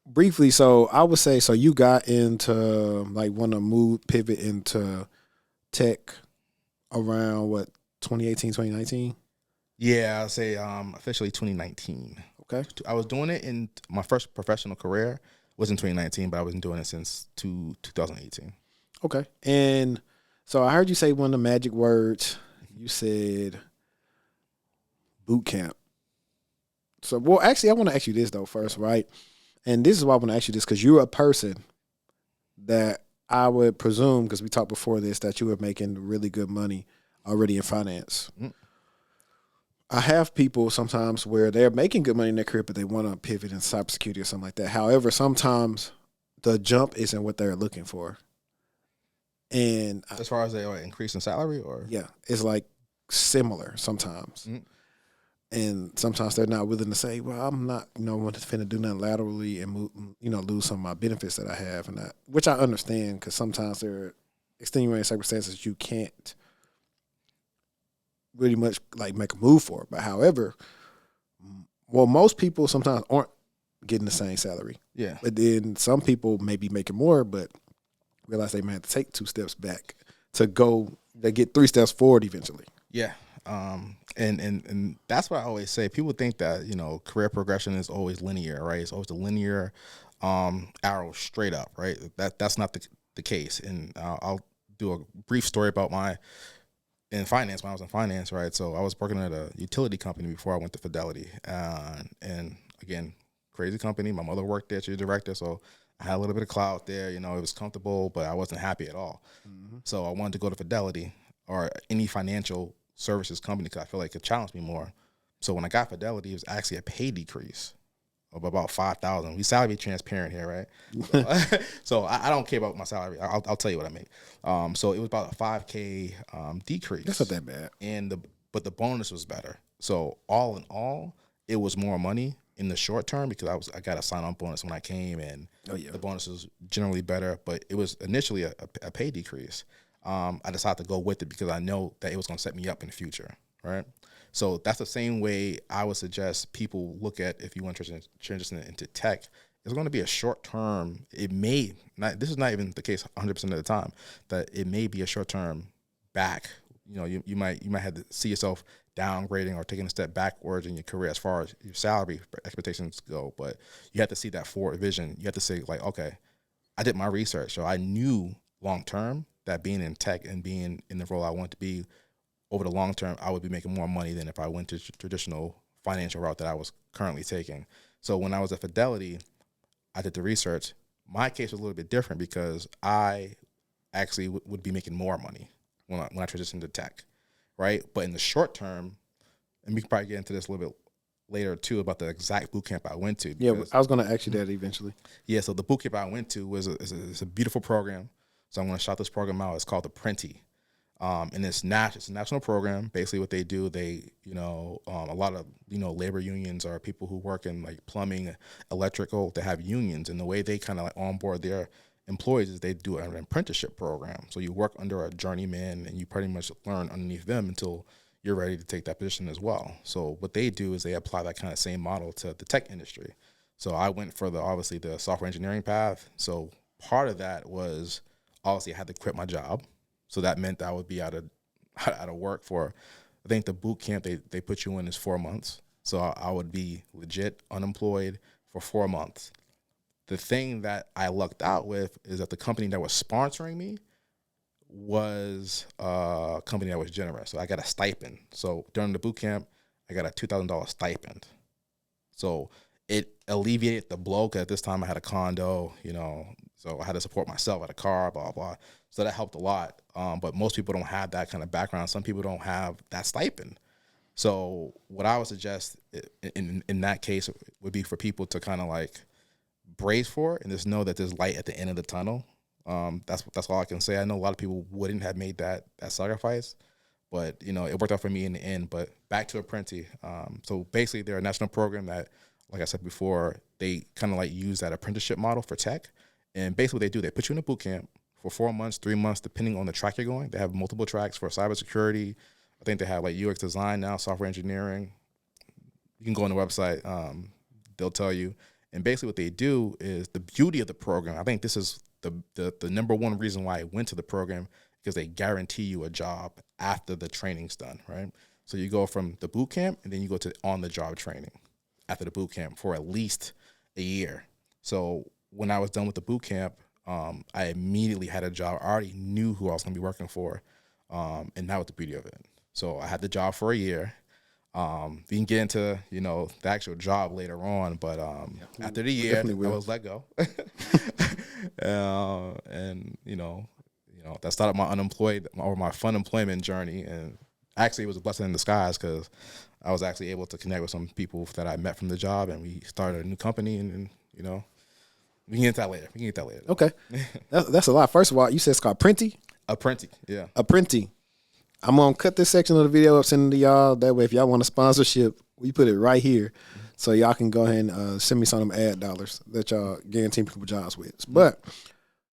briefly, so I would say, so you got into like want to pivot into tech around what 2018, 2019? Yeah, I'll say officially 2019. Okay. I was doing it in my first professional career was in 2019, but I wasn't doing it since 2018. Okay. And so I heard you say one of the magic words. You said boot camp. So, well, actually, I want to ask you this though first, right? And this is why I want to ask you this because you're a person that I would presume, because we talked before this, that you were making really good money already in finance. Mm. I have people sometimes where they're making good money in their career, but they want to pivot in cybersecurity or something like that. However, sometimes the jump isn't what they're looking for. And as far as they are increase in salary, or yeah, it's like similar sometimes. Mm. And sometimes they're not willing to say, well, I'm not, finna do nothing laterally and move, lose some of my benefits that I have, and that, which I understand, because sometimes there are extenuating circumstances you can't really much like make a move for. But however, well, most people sometimes aren't getting the same salary. Yeah. But then some people may be making more, but realize they may have to take 2 steps back to get 3 steps forward eventually. Yeah. And that's what I always say. People think that, career progression is always linear, right? It's always a linear arrow straight up, right? That's not the case. And I'll do a brief story about in finance, when I was in finance, right? So I was working at a utility company before I went to Fidelity. And again, crazy company. My mother worked there. She was a director. So I had a little bit of clout there. It was comfortable, but I wasn't happy at all. Mm-hmm. So I wanted to go to Fidelity or any financial services company because I feel like it challenged me more. So when I got Fidelity, it was actually a pay decrease of about $5,000. We salary transparent here, right? So I don't care about my salary. I'll tell you what I make. So it was about a $5K decrease. That's not that bad. But the bonus was better. So all in all, it was more money in the short term because I got a sign-on bonus when I came, and the bonus was generally better. But it was initially a pay decrease. I decided to go with it because I know that it was going to set me up in the future, right? So that's the same way I would suggest people look at if you want to transition into tech. It's going to be a short term. It may not. This is not even the case 100% of the time. That it may be a short term back. You might have to see yourself downgrading or taking a step backwards in your career as far as your salary expectations go. But you have to see that forward vision. You have to say like, okay, I did my research, so I knew long term that being in tech and being in the role I want to be over the long term, I would be making more money than if I went to traditional financial route that I was currently taking. So when I was at Fidelity, I did the research. My case was a little bit different because I actually would be making more money when I transitioned to tech, right? But in the short term, and we can probably get into this a little bit later too about the exact boot camp I went to. Yeah, I was going to ask you that eventually. Yeah, so the boot camp I went to is a beautiful program. So I'm going to shout this program out. It's called Apprenticeship. And it's a national program. Basically what they do, a lot of, labor unions are people who work in like plumbing, electrical, they have unions. And the way they kind of like onboard their employees is they do an apprenticeship program. So you work under a journeyman and you pretty much learn underneath them until you're ready to take that position as well. So what they do is they apply that kind of same model to the tech industry. So I went for obviously the software engineering path. So part of that was obviously I had to quit my job. So that meant that I would be out of work for, I think the boot camp they put you in is 4 months. So I would be legit unemployed for 4 months. The thing that I lucked out with is that the company that was sponsoring me was a company that was generous. So I got a stipend. So during the boot camp, I got a $2,000 stipend. So it alleviated the blow because at this time I had a condo, so I had to support myself. I had a car, blah, blah. So that helped a lot. But most people don't have that kind of background. Some people don't have that stipend. So what I would suggest in that case would be for people to kind of like brace for it and just know that there's light at the end of the tunnel. That's all I can say. I know a lot of people wouldn't have made that sacrifice, but it worked out for me in the end. But back to Apprenti. So basically they're a national program that, like I said before, they kind of like use that apprenticeship model for tech. And basically what they do, they put you in a boot camp for 4 months, 3 months, depending on the track you're going. They have multiple tracks for cybersecurity. I think they have like UX design now, software engineering. You can go on the website. They'll tell you. And basically what they do is the beauty of the program. I think this is the number one reason why I went to the program, because they guarantee you a job after the training's done, right? So you go from the boot camp and then you go to on-the-job training after the boot camp for at least a year. So when I was done with the boot camp, I immediately had a job. I already knew who I was going to be working for, and that was the beauty of it. So I had the job for a year. We can get into, the actual job later on, but after the year, I was let go. And that started my my fun employment journey. And actually, it was a blessing in disguise, because I was actually able to connect with some people that I met from the job, and we started a new company. And we can get into that later. Okay, that's a lot. First of all, you said it's called Apprenti, yeah. Apprenti. I'm going to cut this section of the video up, send it to y'all. That way, if y'all want a sponsorship, we put it right here. So y'all can go ahead and send me some of them ad dollars that y'all guarantee people jobs with. But